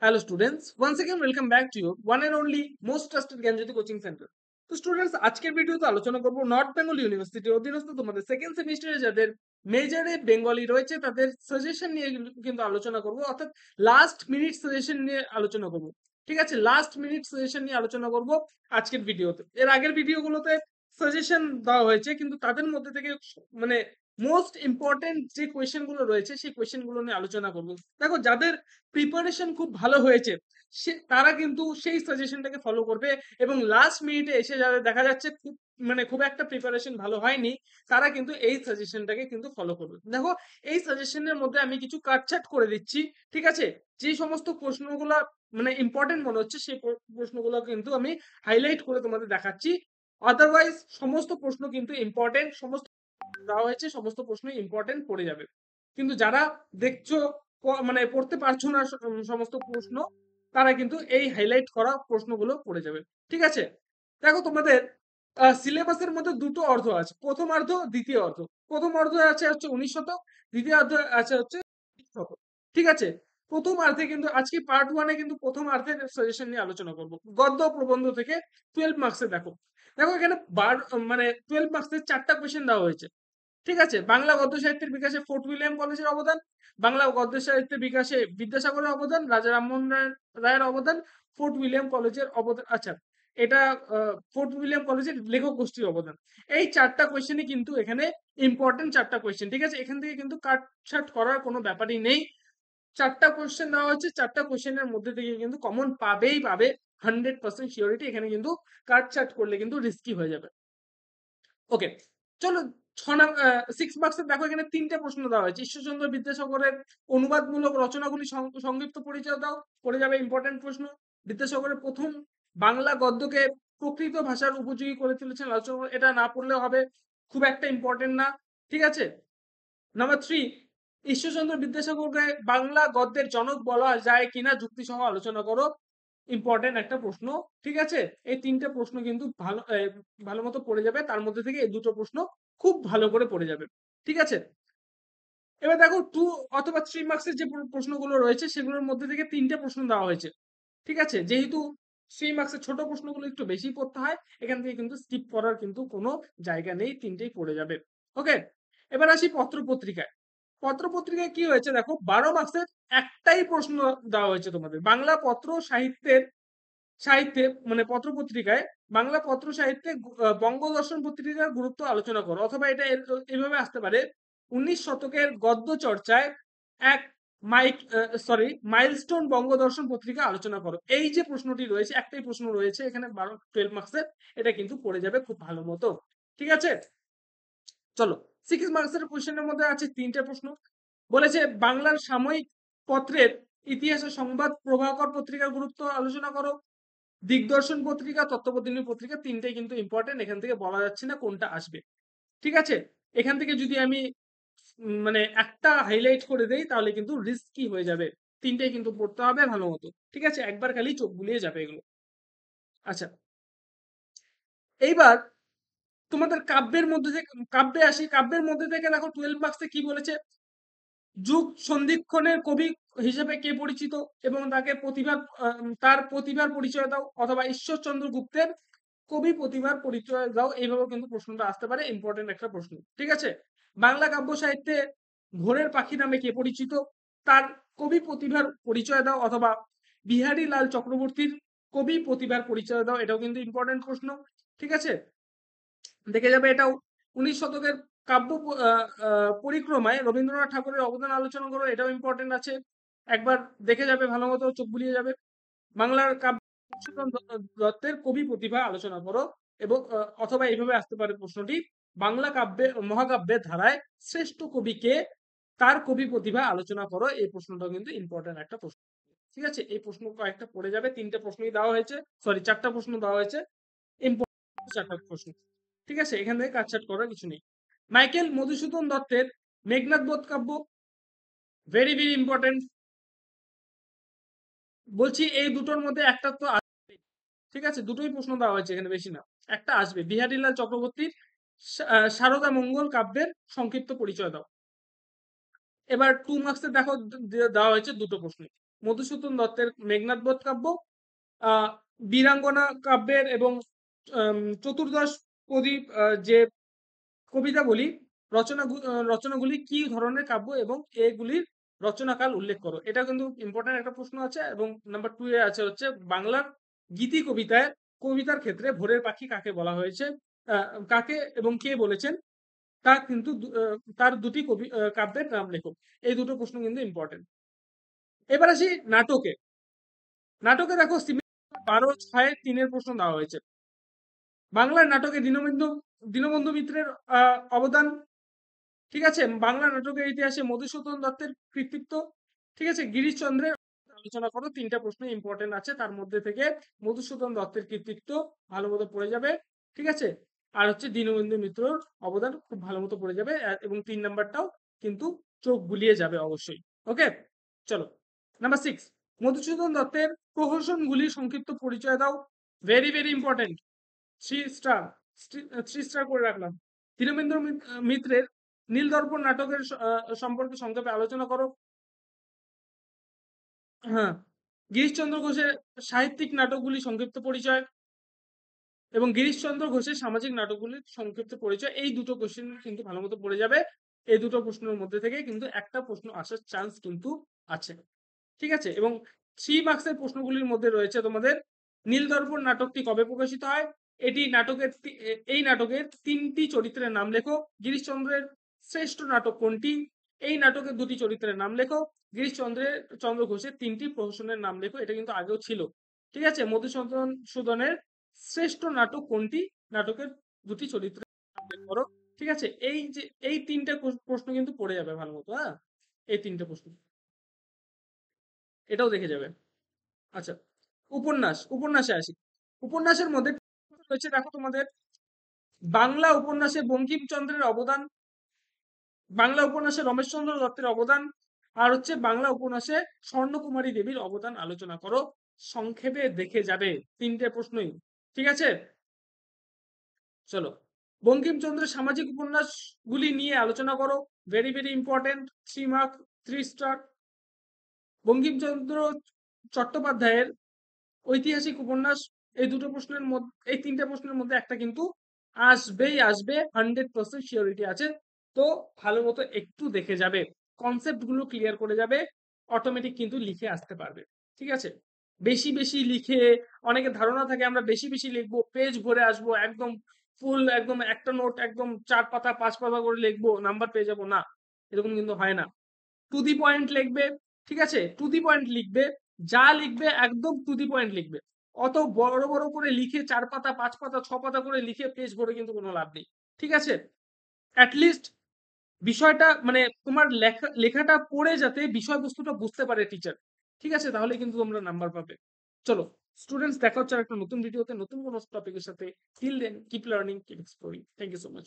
Hello students, once again welcome back to your one and only most trusted Gyanjyoti coaching centre. তো students আজকের ভিডিওতে আলোচনা করব north Bengal ইউনিভার্সিটির অধীনস্থ তোমাদের সেকেন্ড সেমিস্টারে যাদের মেজরে বেঙ্গলি রয়েছে তাদের সাজেশন নিয়ে কিন্তু আলোচনা করব, অর্থাৎ লাস্ট মিনিট সাজেশন নিয়ে আলোচনা করব। ঠিক আছে, লাস্ট মিনিট সাজেশন নিয়ে আলোচনা করব আজকের ভিডিওতে। এর আগের ভিডিওগুলোতে সাজেশন দেওয়া হয়েছে, কিন্তু তাদের মধ্যে থেকে মানে মোস্ট ইম্পর্টেন্ট যে কোয়েশ্চেন গুলো রয়েছে সেই কোয়েশ্চেন গুলো নিয়ে আলোচনা করব। দেখো, যাদের প্রিপারেশন খুব ভালো হয়েছে তারা কিন্তু সেই সাজেশনটাকে ফলো করবে, এবং লাস্ট মিনিটে এসে যাদের দেখা যাচ্ছে খুব একটা প্রিপারেশন ভালো হয়নি, তারা কিন্তু এই সাজেশনটাকে কিন্তু ফলো করবে। দেখো, এই সাজেশনের মধ্যে আমি কিছু কাটছাট করে দিচ্ছি। ঠিক আছে, যে সমস্ত প্রশ্নগুলো ইম্পর্টেন্ট মনে হচ্ছে সেই প্রশ্নগুলো কিন্তু আমি হাইলাইট করে তোমাদের দেখাচ্ছি। আদারওয়াইজ সমস্ত প্রশ্ন কিন্তু ইম্পর্টেন্ট, সমস্ত দেওয়া হয়েছে সমস্ত প্রশ্ন ইম্পর্টেন্ট পড়ে যাবে। কিন্তু যারা দেখছো পড়তে পারছো না সমস্ত প্রশ্ন, তারা কিন্তু এই হাইলাইট করা প্রশ্নগুলো পড়ে যাবে। ঠিক আছে, দেখো তোমাদের সিলেবাসের মধ্যে দুটো অর্ধ আছে, প্রথম অর্ধ দ্বিতীয় অর্ধ। প্রথম অর্ধ আছে হচ্ছে 19 শতক, দ্বিতীয় অর্ধ আছে হচ্ছে 20 শতক। ঠিক আছে, প্রথম অর্ধে কিন্তু আজকে পার্ট ওয়ানে কিন্তু প্রথম অর্ধের সাজেশন নিয়ে আলোচনা করব, গদ্য প্রবন্ধ থেকে 12 মার্কসে। দেখো দেখো এখানে 12 মার্কসের 4টা কোয়েশ্চেন দেওয়া হয়েছে। ঠিক আছে, বাংলা গদ্য সাহিত্যের বিকাশে ফোর্ট উইলিয়াম কলেজের অবদান, বাংলা গদ্য সাহিত্যের বিকাশে বিদ্যাসাগরের অবদান, রাজা রামমোহন রায়ের অবদান, ফোর্ট উইলিয়াম কলেজের অবদান। আচ্ছা, এটা ফোর্ট উইলিয়াম কলেজের লেখক গোষ্ঠীর অবদান। এই 4টা কোয়েশ্চেনই কিন্তু এখানে ইম্পর্টেন্ট 4টা কোয়েশ্চেন। ঠিক আছে, এখান থেকে কিন্তু কাটছাট করার কোনো ব্যাপারই নেই। 4টা কোয়েশ্চেন দেওয়া হচ্ছে, 4টা কোয়েশ্চেনের মধ্যে থেকে কিন্তু কমন পাবেই পাবে, 100% শিওরিটি। এখানে কিন্তু কাটছাট করলে কিন্তু রিস্কি হয়ে যাবে। ওকে, চলো 6 মার্কসের দেখো এখানে 3টে প্রশ্ন দেওয়া হয়েছে। ঈশ্বরচন্দ্র বিদ্যাসাগরের অনুবাদমূলক রচনাগুলি সংক্ষিপ্ত পরিচয় দাও, পড়ে যাবে ইম্পর্টেন্ট প্রশ্ন। বিদ্যাসাগরের প্রথম বাংলা গদ্যকে প্রকৃত ভাষার উপযোগী করে তুলেছেন আলোচনা, এটা না পড়লেও হবে, খুব একটা ইম্পর্টেন্ট না। ঠিক আছে, নাম্বার 3, ঈশ্বরচন্দ্র বিদ্যাসাগরকে বাংলা গদ্যের জনক বলা যায় কিনা যুক্তিসহ আলোচনা করো, ইম্পর্টেন্ট একটা প্রশ্ন। ঠিক আছে, এই 3টে প্রশ্ন কিন্তু ভালো মতো পড়ে যাবে, তার মধ্যে থেকে এই দুটো প্রশ্ন খুব ভালো করে পড়ে যাবে। ঠিক আছে, এবার দেখো 2 অথবা 3 মার্কসের যে প্রশ্নগুলো রয়েছে সেগুলোর মধ্যে থেকে 3টে প্রশ্ন দেওয়া হয়েছে। ঠিক আছে, যেহেতু 3 মার্কসের ছোট প্রশ্নগুলো একটু বেশি পড়তে হয়, এখান থেকে কিন্তু স্কিপ করার কিন্তু কোনো জায়গা নেই, 3টেই পড়ে যাবে। ওকে, এবার আসি পত্র পত্রিকায়। পত্র পত্রিকায় কি হয়েছে দেখো, 12 মার্কসের একটাই প্রশ্ন দেওয়া হয়েছে তোমাদের বাংলা পত্র সাহিত্যে পত্র পত্রিকায়, বাংলা পত্র সাহিত্যে বঙ্গদর্শন পত্রিকার গুরুত্ব আলোচনা করো, অথবা এটা এভাবে আসতে পারে, 19 শতকের গদ্য চর্চায় এক মাইলস্টোন বঙ্গদর্শন পত্রিকা আলোচনা করো। এই যে প্রশ্নটি রয়েছে, একটাই প্রশ্ন রয়েছে এখানে 12 মার্কসের, এটা কিন্তু পড়ে যাবে খুব ভালো মতো। ঠিক আছে, চলো 6 মার্কসের কোশ্চেনের মধ্যে আছে 3টে প্রশ্ন। বলেছে বাংলার সাময়িক পত্রের ইতিহাসে সংবাদ প্রভাকর পত্রিকার গুরুত্ব আলোচনা করো, দিগদর্শন পত্রিকা, তত্ত্ববোধিনী পত্রিকা। 3টেই কিন্তু ইম্পর্টেন্ট, এখান থেকে বলা যাচ্ছে না কোনটা আসবে। ঠিক আছে, এখান থেকে যদি আমি একটা হাইলাইট করে দেই তাহলে কিন্তু রিস্কি হয়ে যাবে। 3টেই কিন্তু পড়তে হবে ভালো মতো। ঠিক আছে, একবার খালি চোখ বুলিয়ে যাবে এগুলো। আচ্ছা, এইবার তোমাদের কাব্যের মধ্যে থেকে কাব্যে আসি। কাব্যের মধ্যে থেকে দেখো 12 মার্কসে কি বলেছে, যুগ সন্ধিক্ষণের কবি হিসেবে কে পরিচিত এবং তার প্রতিভার পরিচয় দাও, অথবা ঈশ্বরচন্দ্র গুপ্তের কবি প্রতিভার পরিচয় দাও। এইভাবেও কিন্তু প্রশ্নটা আসতে পারে, ইম্পর্টেন্ট একটা প্রশ্ন। ঠিক আছে, বাংলা কাব্য সাহিত্যে ভোরের পাখি নামে কে পরিচিত, তার কবি প্রতিভার পরিচয় দাও, অথবা বিহারী লাল চক্রবর্তীর কবি প্রতিভার পরিচয় দাও। এটাও কিন্তু ইম্পর্টেন্ট প্রশ্ন। ঠিক আছে, দেখে যাবে এটাও। 19 শতকের কাব্য পরিক্রমায় রবীন্দ্রনাথ ঠাকুরের অবদান আলোচনা করো, এটাও ইম্পর্টেন্ট আছে, একবার দেখে যাবে ভালো মতো, চোখ বুলিয়ে যাবে। বাংলার কাব্য মধুসূদন দত্তের কবি প্রতিভা আলোচনা করো, এবং অথবা এইভাবে আসতে পারে প্রশ্নটি, বাংলা মহাকাব্যের ধারায় শ্রেষ্ঠ কবিকে, তার কবি প্রতিভা আলোচনা করো। এই প্রশ্নটা কিন্তু ইম্পর্টেন্ট একটা প্রশ্ন। ঠিক আছে, এই প্রশ্ন কয়েকটা পড়ে যাবে, 3টে প্রশ্নই দেওয়া হয়েছে, সরি 4টা প্রশ্ন দেওয়া হয়েছে, ইম্পর্টেন্ট 4টা প্রশ্ন। ঠিক আছে, এখান থেকে কাটছাট করার কিছু নেই। মাইকেল মধুসূদন দত্তের মেঘনাদ বধ কাব্য, ভেরি ভেরি ইম্পর্টেন্ট। বলছি এই দুটোর মধ্যে একটা তো আসবে। ঠিক আছে, দুটোই প্রশ্ন দেওয়া হয়েছে এখানে, বেশি না, একটা আসবে। বিহারীলাল চক্রবর্তীর সারদা মঙ্গল কাব্যের সংক্ষিপ্ত পরিচয় দাও। এবার 2 মার্কসে দেখো দেওয়া হয়েছে দুটো প্রশ্ন। মধুসূদন দত্তের মেঘনাদ বধ কাব্য, আহ বীরাঙ্গনা কাব্যের এবং চতুর্দশ প্রদীপ যে কবিতাগুলি রচনাগুলি কি ধরনের কাব্য এবং এগুলির রচনাকাল উল্লেখ করো। এটা কিন্তু ইম্পর্টেন্ট একটা প্রশ্ন আছে। এবং নাম্বার 2 এ আছে হচ্ছে বাংলার গীতি কবিতার ক্ষেত্রে ভোরের পাখি কাকে বলা হয়েছে, কাকে এবং কে বলেছেন, তা কিন্তু তার দুটি কাব্যের নাম লেখো। এই দুটো প্রশ্ন কিন্তু ইম্পর্টেন্ট। এবার আসি নাটকে। নাটকে দেখো 12/6-3 প্রশ্ন দেওয়া হয়েছে। বাংলার নাটকে দীনবন্ধু মিত্রের অবদান, ঠিক আছে। বাংলা নাটকের ইতিহাসে মধুসূদন দত্তের কৃতিত্ব, ঠিক আছে। গিরিশচন্দ্রের আলোচনা করো। 3টা প্রশ্ন ইম্পর্টেন্ট আছে, তার মধ্যে থেকে মধুসূদন দত্তের কৃতিত্ব ভালো মতো পড়ে যাবে, ঠিক আছে। আর হচ্ছে দীনবন্ধু মিত্রর অবদান খুব ভালো মতো পড়ে যাবে, এবং 3 নাম্বারটাও কিন্তু চোখ বুলিয়ে যাবে অবশ্যই। ওকে, চলো নাম্বার 6, মধুসূদন দত্তের প্রহসনগুলি সংক্ষিপ্ত পরিচয় দাও। Very very important, 3 star, 3 star করে রাখলাম। দীনবন্ধু মিত্রের নীলদর্পণ নাটকের সম্পর্কে সংক্ষেপে আলোচনা করো। হ্যাঁ, গিরিশচন্দ্র ঘোষের সাহিত্যিক নাটকগুলি সংক্ষিপ্ত পরিচয় এবং গিরিশচন্দ্র ঘোষের সামাজিক নাটকগুলির সংক্ষিপ্ত পরিচয়। এই দুটো কোশ্চেন কিন্তু ভালো মতো পড়ে যাবে। এই দুটো প্রশ্নের মধ্যে থেকে কিন্তু একটা প্রশ্ন আসার চান্স কিন্তু আছে, ঠিক আছে। এবং 3 মার্কসের প্রশ্নগুলির মধ্যে রয়েছে তোমাদের নীলদর্পণ নাটকটি কবে প্রকাশিত হয়, এই নাটকের 3টি চরিত্রের নাম লেখো। গিরিশচন্দ্রের শ্রেষ্ঠ নাটক কোনটি, এই নাটকের 2টি চরিত্রের নাম লেখো। চন্দ্র ঘোষের 3টি প্রহসনের নাম লেখো। এটা কিন্তু আগেও ছিল, ঠিক আছে। মধুসূদনের শ্রেষ্ঠ নাটক কোনটি, নাটকের 2টি চরিত্রের নাম বের করো, ঠিক আছে। এই 3টে প্রশ্ন কিন্তু পড়ে যাবে ভালো মতো। হ্যাঁ, এই 3টে প্রশ্ন এটাও দেখে যাবে। আচ্ছা, উপন্যাসে আসি। উপন্যাসের মধ্যে রয়েছে দেখো তোমাদের বাংলা উপন্যাসে বঙ্কিমচন্দ্রের অবদান, বাংলা উপন্যাসে রমেশচন্দ্র দত্তের অবদান, আর হচ্ছে বাংলা উপন্যাসে স্বর্ণকুমারী দেবীর অবদান আলোচনা করো। সংক্ষেপে দেখে যাবে 3টে প্রশ্নই, ঠিক আছে। চলো, বঙ্কিমচন্দ্রের সামাজিক উপন্যাসগুলি নিয়ে আলোচনা করো। Very very important, 3 mark, 3 star. Bankimchandra চট্টোপাধ্যায়ের ঐতিহাসিক উপন্যাস। এই 3টে প্রশ্নের মধ্যে একটা কিন্তু আসবেই আসবে, 100% সিওরিটি আছে। তো ভালো মতো একটু দেখে যাবে, কনসেপ্ট গুলো ক্লিয়ার করে যাবে, অটোমেটিক কিন্তু লিখে আসতে পারবে, ঠিক আছে। বেশি বেশি লিখে, অনেকের ধারণা থাকে আমরা বেশি বেশি লিখবো, পেজ ভরে আসবো, একদম ফুল, একদম একটা নোট একদম 4 পাতা 5 পাতা করে লিখবো, নাম্বার পেয়ে যাবো, না, এরকম কিন্তু হয় না। টু দি পয়েন্ট লিখবে, ঠিক আছে। টু দি পয়েন্ট লিখবে, যা লিখবে একদম টু দি পয়েন্ট লিখবে। অত বড় বড় করে লিখে 4 পাতা 5 পাতা 6 পাতা করে লিখে পেজ ভরে কিন্তু কোনো লাভ নেই, ঠিক আছে। অ্যাটলিস্ট বিষয়টা মানে তোমার লেখাটা পড়ে যাতে বিষয়বস্তুটা বুঝতে পারে টিচার, ঠিক আছে, তাহলে কিন্তু তোমরা নাম্বার পাবে। চলো স্টুডেন্টস, দেখা হচ্ছে আর একটা নতুন ভিডিওতে নতুন কোনো টপিকের সাথে। Till then keep learning, keep exploring. Thank you so much.